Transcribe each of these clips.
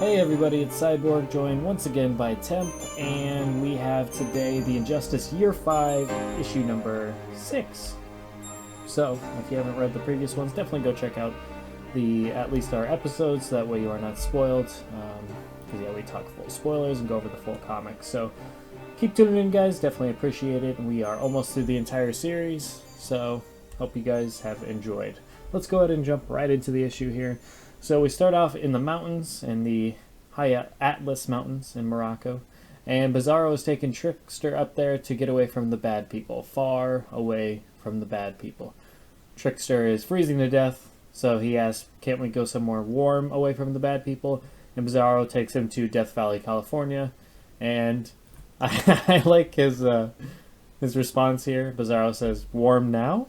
Hey everybody, it's Cyborg, joined once again by Temp, and we have today the Injustice Year 5, issue number 6. So, if you haven't read the previous ones, definitely go check out at least our episodes, so that way you are not spoiled, because yeah, we talk full spoilers and go over the full comic. So, keep tuning in guys, definitely appreciate it. We are almost through the entire series, so hope you guys have enjoyed. Let's go ahead and jump right into the issue here. So we start off in the mountains, in the high Atlas Mountains in Morocco, and Bizarro is taking Trickster up there to get away from the bad people, far away from the bad people. Trickster is freezing to death, so he asks, can't we go somewhere warm away from the bad people? And Bizarro takes him to Death Valley, California, and I like his response here. Bizarro says, warm now?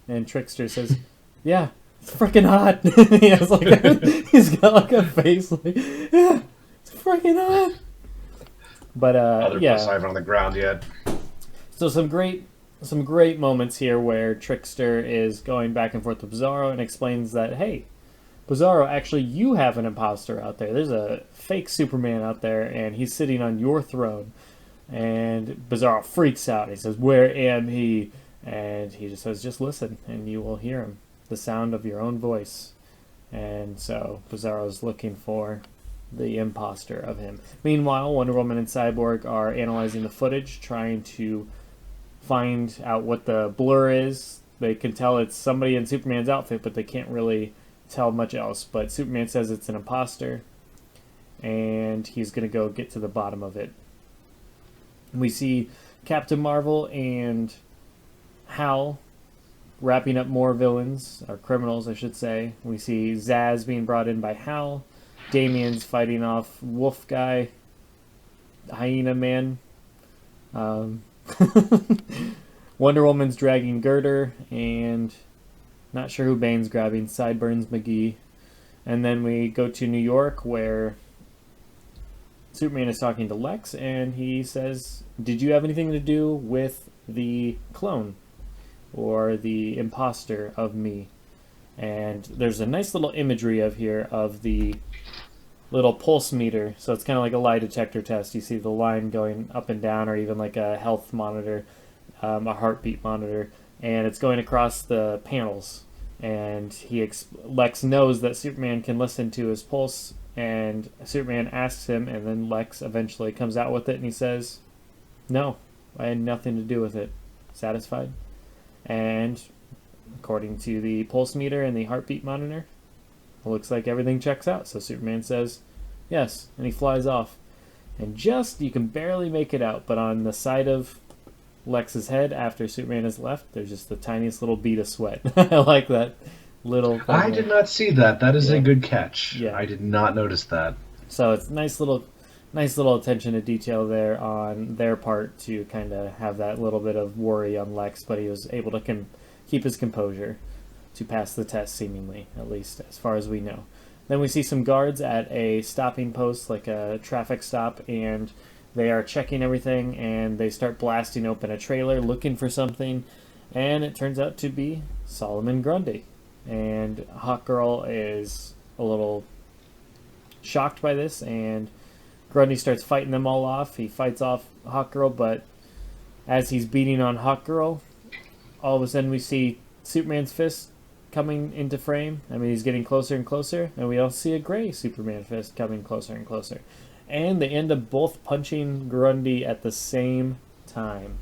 And Trickster says, yeah. It's freaking hot. He's got like a face like, yeah, it's freaking hot. But yeah, not even on the ground yet. So some great moments here where Trickster is going back and forth with Bizarro and explains that, hey, Bizarro, actually you have an imposter out there. There's a fake Superman out there, and he's sitting on your throne. And Bizarro freaks out. He says, where am he? And he just says, just listen, and you will hear him. The sound of your own voice. And so Bizarro's looking for the imposter of him. Meanwhile, Wonder Woman and Cyborg are analyzing the footage, trying to find out what the blur is. They can tell it's somebody in Superman's outfit, but they can't really tell much else. But Superman says it's an imposter, and he's going to go get to the bottom of it. We see Captain Marvel and Hal wrapping up more villains, or criminals I should say. We see Zaz being brought in by Hal. Damian's fighting off Wolf Guy, Hyena Man. Wonder Woman's dragging Girder, and not sure who Bane's grabbing, Sideburns McGee. And then we go to New York where Superman is talking to Lex, and he says, did you have anything to do with the clone? Or the imposter of me? And there's a nice little imagery of the little pulse meter. So it's kind of like a lie detector test. You see the line going up and down, or even like a health monitor, a heartbeat monitor, and it's going across the panels. And Lex knows that Superman can listen to his pulse, and Superman asks him, and then Lex eventually comes out with it, and he says, no, I had nothing to do with it. Satisfied? And according to the pulse meter and the heartbeat monitor, it looks like everything checks out. So Superman says, yes, and he flies off. And you can barely make it out, but on the side of Lex's head after Superman has left, there's just the tiniest little bead of sweat. I like that little thing. I did not see that. That is a good catch. Yeah. I did not notice that. So it's nice little attention to detail there on their part to kind of have that little bit of worry on Lex, but he was able to keep his composure to pass the test, seemingly, at least as far as we know. Then we see some guards at a stopping post, like a traffic stop, and they are checking everything, and they start blasting open a trailer looking for something, and it turns out to be Solomon Grundy. And Hawkgirl is a little shocked by this, and Grundy starts fighting them all off. He fights off Hawkgirl, but as he's beating on Hawkgirl, all of a sudden we see Superman's fist coming into frame. I mean, he's getting closer and closer, and we also see a gray Superman fist coming closer and closer. And they end up both punching Grundy at the same time.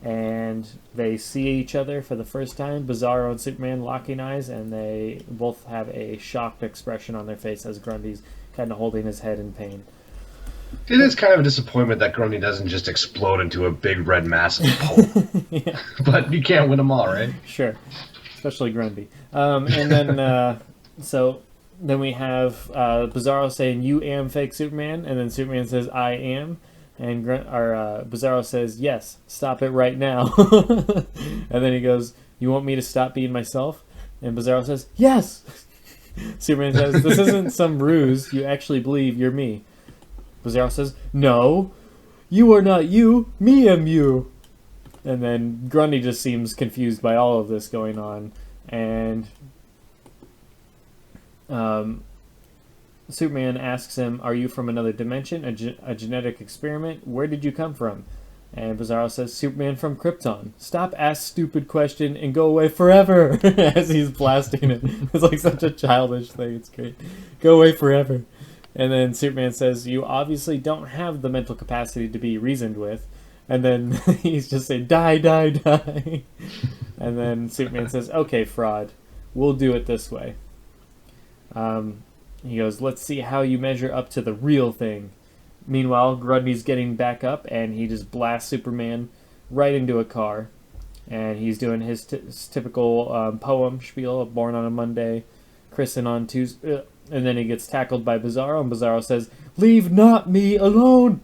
And they see each other for the first time, Bizarro and Superman locking eyes, and they both have a shocked expression on their face as Grundy's kind of holding his head in pain. It is kind of a disappointment that Grundy doesn't just explode into a big red mass of pulp. Yeah. But you can't win them all, right? Sure. Especially Grundy. And then, so then we have Bizarro saying, you am fake Superman, and then Superman says, I am. And Bizarro says, yes, stop it right now. And then he goes, you want me to stop being myself? And Bizarro says, yes! Superman says, this isn't some ruse. You actually believe you're me. Bizarro says, no, you are not you, me am you. And then Grundy just seems confused by all of this going on. And Superman asks him, "Are you from another dimension? A genetic experiment? Where did you come from?" And Bizarro says, "Superman from Krypton. Stop ask stupid question and go away forever." As he's blasting it. It's like such a childish thing. It's great. Go away forever. And then Superman says, "You obviously don't have the mental capacity to be reasoned with." And then he's just saying, "Die, die, die." And then Superman says, "Okay, fraud. We'll do it this way." He goes, "Let's see how you measure up to the real thing." Meanwhile, Grundy's getting back up, and he just blasts Superman right into a car. And he's doing his typical poem spiel of Born on a Monday, Christen on Tuesday. And then he gets tackled by Bizarro, and Bizarro says, "Leave not me alone!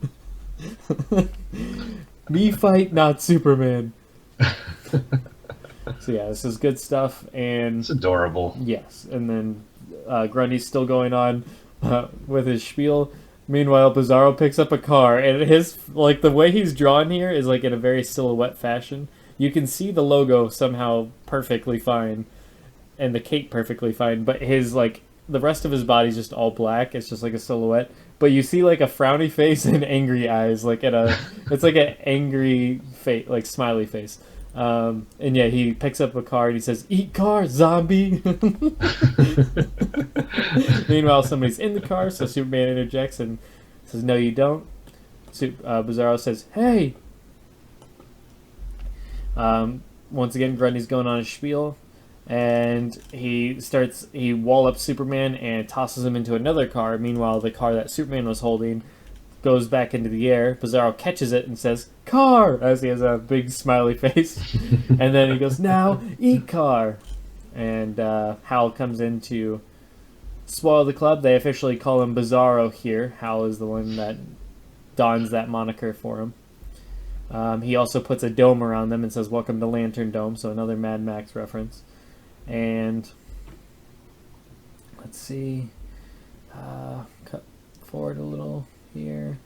Me fight, not Superman." So yeah, this is good stuff. And It's adorable. yes, and then Grundy's still going on with his spiel. Meanwhile, Bizarro picks up a car, and his like the way he's drawn here is like in a very silhouette fashion. You can see the logo somehow perfectly fine, and the cape perfectly fine, but his like the rest of his body's just all black. It's just like a silhouette, but you see like a frowny face and angry eyes, like it's like an angry face, like smiley face. And yeah, he picks up a car and he says, "Eat car, zombie." Meanwhile, somebody's in the car, so Superman interjects and says, "No, you don't." Bizarro says, "Hey." Once again, Grundy's going on his spiel, and he wall-ups Superman and tosses him into another car. Meanwhile, the car that Superman was holding goes back into the air. Bizarro catches it and says, "Car!" as he has a big smiley face. And then he goes, "Now, eat car!" And Hal comes in to spoil the club. They officially call him Bizarro here. Hal is the one that dons that moniker for him. He also puts a dome around them and says, "Welcome to Lantern Dome," so another Mad Max reference. And let's see. Cut forward a little here.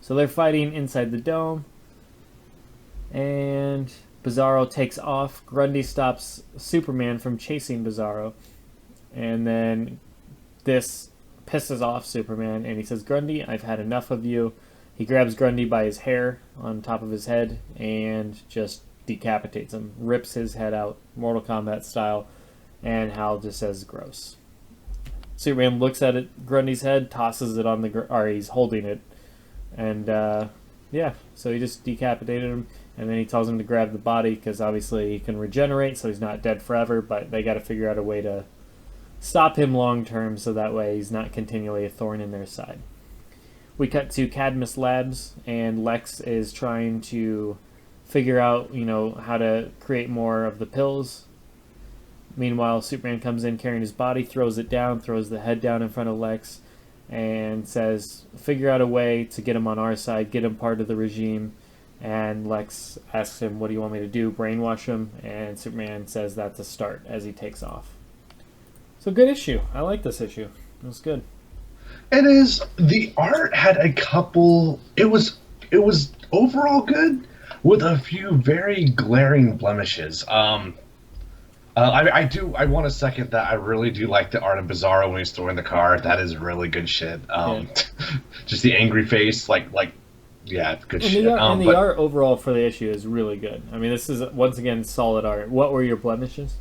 So they're fighting inside the dome, and Bizarro takes off. Grundy stops Superman from chasing Bizarro, and then this pisses off Superman, and he says, "Grundy, I've had enough of you." He grabs Grundy by his hair on top of his head and just decapitates him, rips his head out, Mortal Kombat style, and Hal just says, "Gross." Superman looks at it, Grundy's head, tosses it on the or he's holding it, and yeah, so he just decapitated him, and then he tells him to grab the body because obviously he can regenerate, so he's not dead forever, but they got to figure out a way to stop him long term so that way he's not continually a thorn in their side. We cut to Cadmus Labs, and Lex is trying to figure out, how to create more of the pills. Meanwhile, Superman comes in carrying his body, throws it down, throws the head down in front of Lex, and says, "Figure out a way to get him on our side, get him part of the regime." And Lex asks him, "What do you want me to do? Brainwash him?" And Superman says that's a start as he takes off. So good issue. I like this issue. It was good. It is. The art had a couple. It was overall good, with a few very glaring blemishes. I want to second that. I really do like the art of Bizarro when he's throwing the car. That is really good shit. Just the angry face, yeah, good shit. The art overall for the issue is really good. I mean, this is once again solid art. What were your blemishes?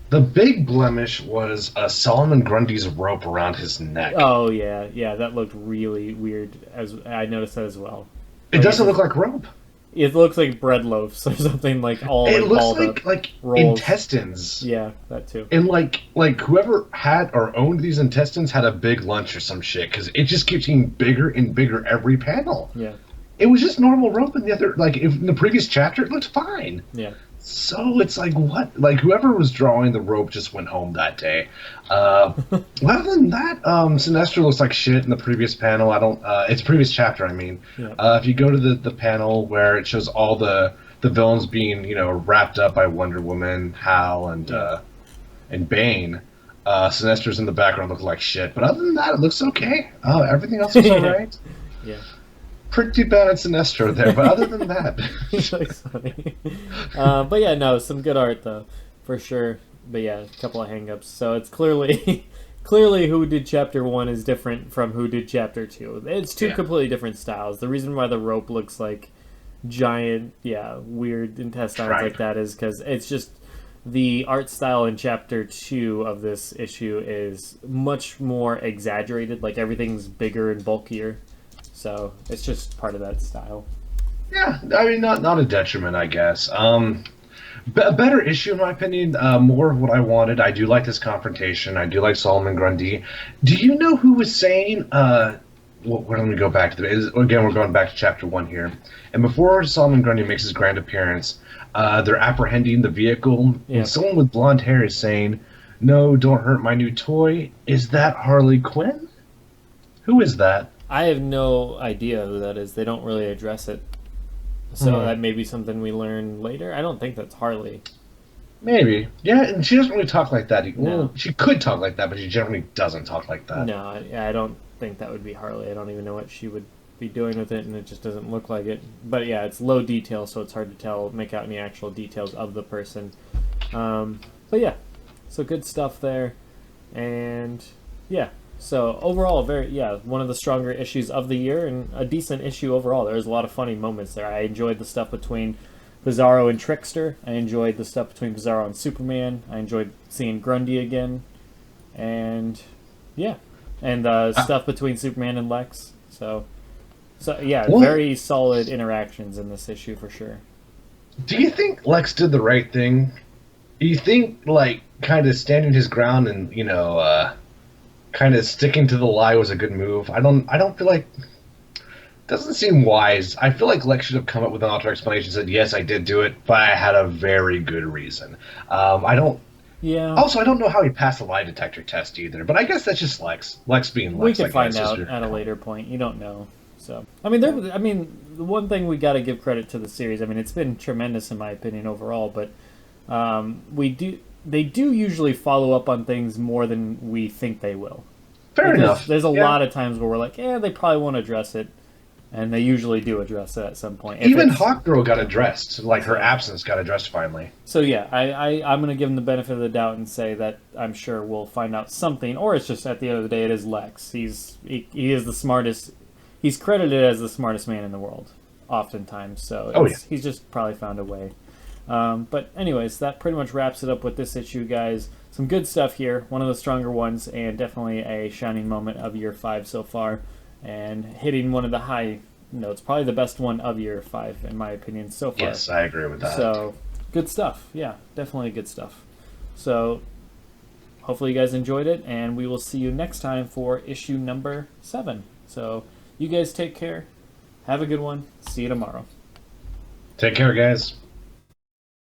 The big blemish was Solomon Grundy's rope around his neck. Oh yeah, that looked really weird. As I noticed that as well. It doesn't look like rope. It looks like bread loaves or something like all. It looks like intestines. Yeah, that too. And like whoever had or owned these intestines had a big lunch or some shit, because it just keeps getting bigger and bigger every panel. Yeah. It was just normal rope in the other. In the previous chapter, it looked fine. Yeah. So it's like, what? Like, whoever was drawing the rope just went home that day. Other than that, Sinestro looks like shit in the previous panel. It's previous chapter, I mean. Yeah. If you go to the panel where it shows all the villains being, wrapped up by Wonder Woman, Hal, and Bane, Sinestro's in the background looks like shit. But other than that, it looks okay. Everything else is alright. Yeah. Pretty bad at Sinestro there, but other than that... It looks funny. But yeah, no, some good art, though, for sure. But yeah, a couple of hang-ups. So it's clearly clearly who did chapter 1 is different from who did chapter 2. It's two Yeah. completely different styles. The reason why the rope looks like giant, weird intestines Right. like that is because it's just the art style in chapter 2 of this issue is much more exaggerated. Like everything's bigger and bulkier. So it's just part of that style. Yeah, I mean, not a detriment, I guess. A better issue, in my opinion. More of what I wanted. I do like this confrontation. I do like Solomon Grundy. Do you know who was saying? Let me go back to again. We're going back to chapter 1 here. And before Solomon Grundy makes his grand appearance, they're apprehending the vehicle, Yeah. and someone with blonde hair is saying, "No, don't hurt my new toy." Is that Harley Quinn? Who is that? I have no idea who that is. They don't really address it. So that may be something we learn later. I don't think that's Harley. Maybe. Yeah, and she doesn't really talk like that. Well, No. she could talk like that, but she generally doesn't talk like that. No, I don't think that would be Harley. I don't even know what she would be doing with it, and it just doesn't look like it. But yeah, it's low detail, so it's hard to tell, make out any actual details of the person. But yeah, so good stuff there. And yeah, so overall, one of the stronger issues of the year, and a decent issue overall. There's a lot of funny moments there. I enjoyed the stuff between Bizarro and Trickster. I enjoyed the stuff between Bizarro and Superman. I enjoyed seeing Grundy again. And yeah, and stuff between Superman and Lex. So yeah, Well, very solid interactions in this issue for sure. do you think Lex did the right thing? Do you think, like, kind of standing his ground and, kind of sticking to the lie was a good move? I don't feel like... Doesn't seem wise. I feel like Lex should have come up with an alternate explanation and said, yes, I did do it, but I had a very good reason. I don't... Yeah. Also, I don't know how he passed the lie detector test either, but I guess that's just Lex. Lex being We Lex. can I find guess, out at a later point. You don't know. So I mean, the one thing we got to give credit to the series. I mean, it's been tremendous in my opinion overall, but they do usually follow up on things more than we think they will. Fair enough. There's a lot of times where we're like, they probably won't address it, and they usually do address it at some point. Even Hawkgirl got addressed. Like, her absence got addressed finally. So yeah, I'm going to give him the benefit of the doubt and say that I'm sure we'll find out something, or it's just at the end of the day it is Lex. He is the smartest. He's credited as the smartest man in the world, oftentimes. So he's just probably found a way. But anyways, that pretty much wraps it up with this issue, guys. Some good stuff here, one of the stronger ones, and definitely a shining moment of year 5 so far, and hitting one of the high notes, probably the best one of year 5 in my opinion so far. Yes, I agree with that. So good stuff. Yeah, definitely good stuff. So hopefully you guys enjoyed it, and we will see you next time for issue number 7. So you guys take care. Have a good one. See you tomorrow. Take care, guys.